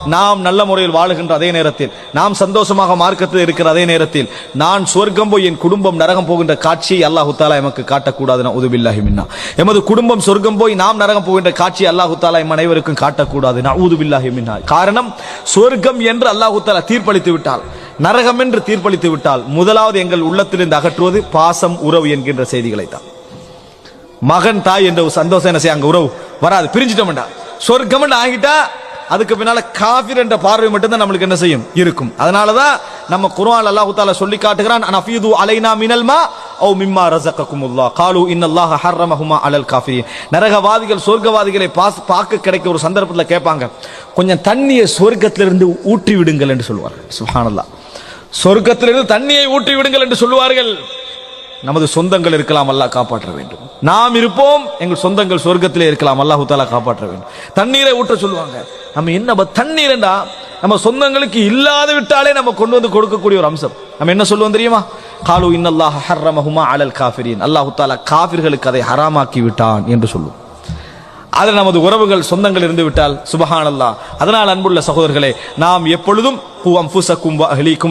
நாம் நல்ல முறையில் வாழுகின்ற அதே நேரத்தில், நாம் சந்தோஷமாக மார்க்கத்தில் இருக்கிற அதே நேரத்தில், நான் சொர்க்கம் போய் என் குடும்பம் நரகம் போகின்ற காட்சியை அல்லாஹு தஆலா எமக்கு காட்டக்கூடாது. நஊது பில்லாஹி மின்னா. எமது குடும்பம் சொர்க்கம் போய் நாம் நரகம் போகின்ற காட்சியை அல்லாஹு தஆலா எம் அனைவருக்கும் காட்டக்கூடாது. நஊது பில்லாஹி மின்னா. காரணம், சொர்க்கம் என்று அல்லாஹு தஆலா தீர்ப்பளித்து விட்டால், நரகம் என்று தீர்ப்பளித்து விட்டால், முதலாவது எங்கள் உள்ளத்திலிருந்து அகற்றுவது பாசம், உறவு என்கின்ற செய்திகளை தான். மகன் தாய் என்ற சந்தோஷம் என்ன செய்ய அங்க உறவு வராது, பிரிஞ்சிட்டோம்டா. சொர்க்கம் ஆகிட்டா அதுக்கு பின்னால காஃபிர் என்ற பார்வை மட்டும்தான் நம்மளுக்கு என்ன செய்யும் இருக்கும். அதனாலதான் நம்ம குர்ஆன் அல்லாஹ் தஆலா சொல்லி காட்டுகிறான், அனஃபீது அலைனா மினல் மா அவ் மிம்மா ரஸககுமுல்லாஹ் காலு இன்னல்லாஹ ஹர்ரமஹுமா அலல் காஃபிரின். நரகவாதிகள் சொர்க்கவாதிகளை பார்க்க கிடைக்க ஒரு சந்தர்ப்பத்தில் கேட்பாங்க, கொஞ்சம் தண்ணியை சொர்க்கத்திலிருந்து ஊற்றி விடுங்கள் என்று சொல்லுவார்கள். சுப்ஹானல்லாஹ், சொர்க்கத்திலிருந்து தண்ணியை ஊற்றி விடுங்கள் என்று சொல்லுவார்கள். நமது சொந்தங்கள் இருக்கலாம், அல்லாஹ் காப்பாற்ற வேண்டும். நாம் இருப்போம், எங்கள் சொந்தங்கள் சொர்க்கத்திலே இருக்கலாம், அல்லாஹ் தஆலா காப்பாற்ற வேண்டும். தண்ணீரை ஊற்ற சொல்லுவாங்க. நம்ம என்ன தண்ணீர்டா, நம்ம சொந்தங்களுக்கு இல்லாத விட்டாலே நம்ம கொண்டு வந்து கொடுக்கக்கூடிய ஒரு அம்சம். நம்ம என்ன சொல்லுவோம் தெரியுமா? காலு இன்னல்லாஹ ஹர்ரமஹுமா அலல் காஃபிரின். அல்லாஹ் தஆலா காஃபிர்களுக்கு அதை ஹராமாக்கி விட்டான் என்று சொல்லுவோம். அதில் நமது உறவுகள் சொந்தங்கள் இருந்து விட்டால் சுபஹானல்லாஹ். அதனால் அன்புள்ள சகோதரர்களே, நாம் எப்பொழுதும்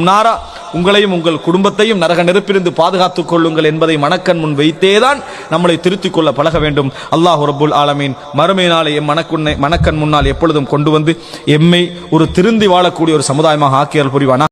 நாரா, உங்களையும் உங்கள் குடும்பத்தையும் நரக நெருப்பிலிருந்து பாதுகாத்துக் கொள்ளுங்கள் என்பதை மனக்கண் முன் வைத்தேதான் நம்மளை திருத்திக் கொள்ள பழக வேண்டும். அல்லாஹ் ரப்புல் ஆலமீன் மறுமை நாளை எம் மனக்கண் முன்னால் எப்பொழுதும் கொண்டு வந்து எம்மை ஒரு திருந்தி வாழக்கூடிய ஒரு சமுதாயமாக ஆக்கியல் புரிவானா.